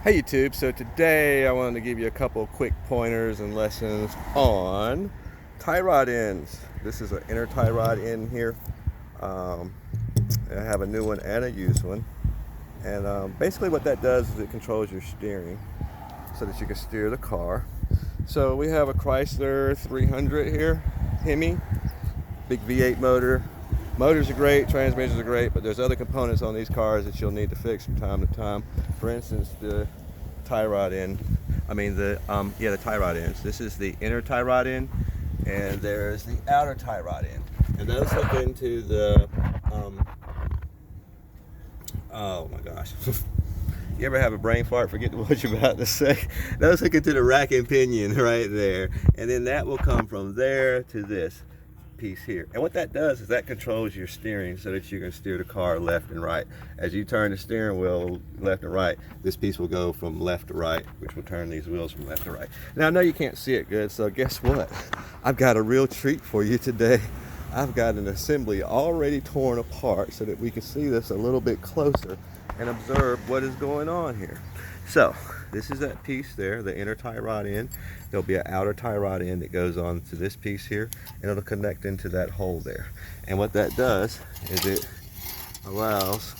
Hey YouTube, so today I wanted to give you a couple quick pointers and lessons on tie rod ends. This is an inner tie rod end here. Um, I have a new one and a used one. And basically what that does is it controls your steering so that you can steer the car. So we have a Chrysler 300 here, Hemi, big V8 motor. Motors are great, transmissions are great, but there's other components on these cars that you'll need to fix from time to time. For instance, the tie rod end. The tie rod ends. This is the inner tie rod end, and there's the outer tie rod end. And those hook into the oh my gosh. You ever have a brain fart, forget what you're about to say? Those hook into the rack and pinion right there, and then that will come from there to this piece here. And what that does is that controls your steering so that you can steer the car left and right. As you turn the steering wheel left and right, this piece will go from left to right, which will turn these wheels from left to right. Now I know you can't see it good, so guess what? I've got a real treat for you today. I've got an assembly already torn apart so that we can see this a little bit closer and observe what is going on here. So this is that piece there, the inner tie rod end. There'll be an outer tie rod end that goes on to this piece here, and it'll connect into that hole there. And what that does is it allows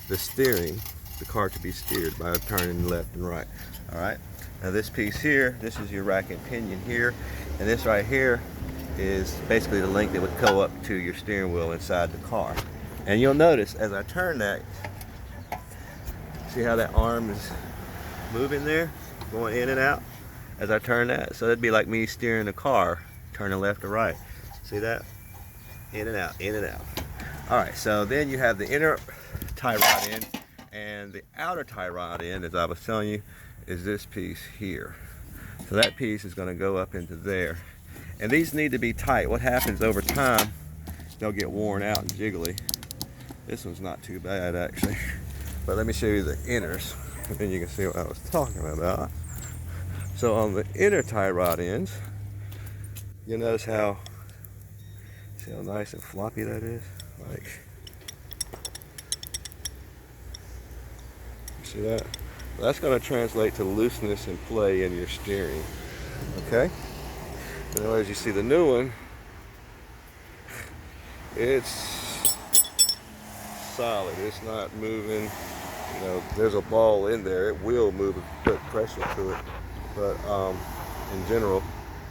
the car to be steered by turning left and right. All right. Now this piece here, this is your rack and pinion here, and this right here is basically the link that would go up to your steering wheel inside the car. And you'll notice as I turn that, see how that arm is moving there, going in and out as I turn that? So that'd be like me steering the car, turning left or right. See that? In and out, in and out. All right, so then you have the inner tie rod end, and the outer tie rod end, as I was telling you, is this piece here. So that piece is gonna go up into there. And these need to be tight. What happens over time, they'll get worn out and jiggly. This one's not too bad actually. But let me show you the inners, and then you can see what I was talking about. So on the inner tie rod ends, you'll notice see how nice and floppy that is? Like, see that? Well, that's going to translate to looseness and play in your steering. Okay? And as you see the new one, it's solid. It's not moving. You know, there's a ball in there. It will move if you put pressure to it, but in general,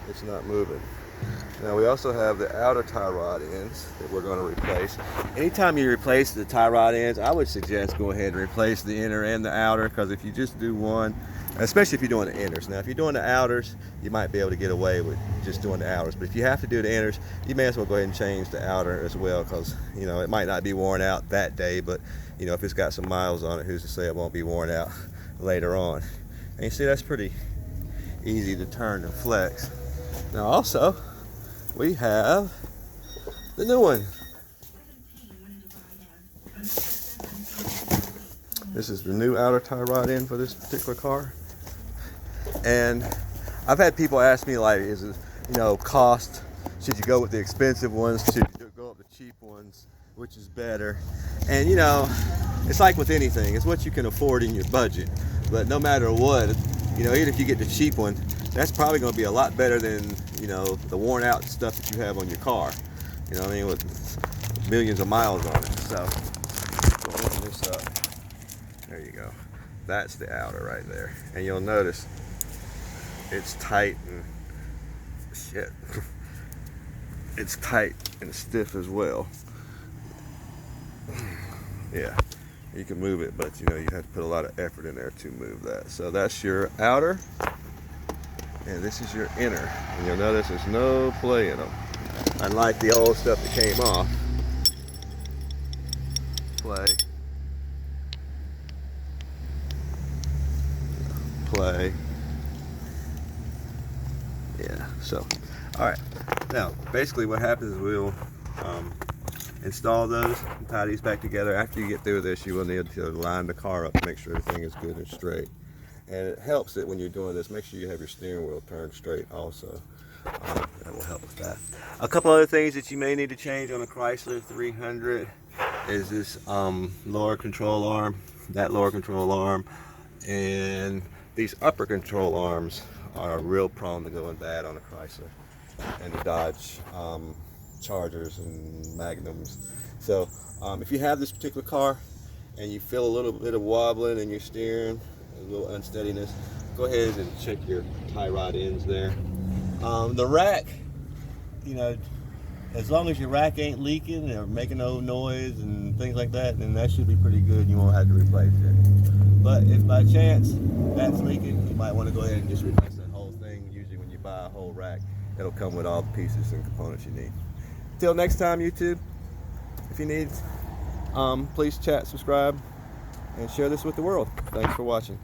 it's not moving. Now we also have the outer tie rod ends that we're going to replace. Anytime you replace the tie rod ends, I would suggest go ahead and replace the inner and the outer, because if you just do one, especially if you're doing the inners. Now if you're doing the outers, you might be able to get away with just doing the outers, but if you have to do the inners, you may as well go ahead and change the outer as well, because you know it might not be worn out that day, but you know if it's got some miles on it, who's to say it won't be worn out later on. And you see that's pretty easy to turn and flex. Now also we have the new one. This is the new outer tie rod end for this particular car. And I've had people ask me, like, is it, cost? Should you go with the expensive ones? Should you go with the cheap ones? Which is better? And it's like with anything. It's what you can afford in your budget. But no matter what, even if you get the cheap one, that's probably going to be a lot better than, the worn out stuff that you have on your car. With millions of miles on it. So, go open this up. There you go. That's the outer right there. And you'll notice it's tight and shit. It's tight and stiff as well. Yeah, you can move it, but you have to put a lot of effort in there to move that. So that's your outer, and this is your inner. And you'll notice there's no play in them. Unlike the old stuff that came off. Play. Play. Yeah, so, all right. Now, basically what happens is we'll install those and tie these back together. After you get through this, you will need to line the car up to make sure everything is good and straight. And it helps that when you're doing this, make sure you have your steering wheel turned straight also. That will help with that. A couple other things that you may need to change on a Chrysler 300 is this lower control arm. That lower control arm And these upper control arms are real prone to going bad on a Chrysler and the Dodge Chargers and Magnums. So if you have this particular car and you feel a little bit of wobbling in your steering, a little unsteadiness, go ahead and check your tie rod ends there. The rack, you know, as long as your rack ain't leaking or making no noise and things like that, then that should be pretty good. You won't have to replace it. But if by chance that's leaking, you might want to go ahead and just replace that whole thing. Usually when you buy a whole rack, it'll come with all the pieces and components you need. Till next time, YouTube, if you need, please chat, subscribe, and share this with the world. Thanks for watching.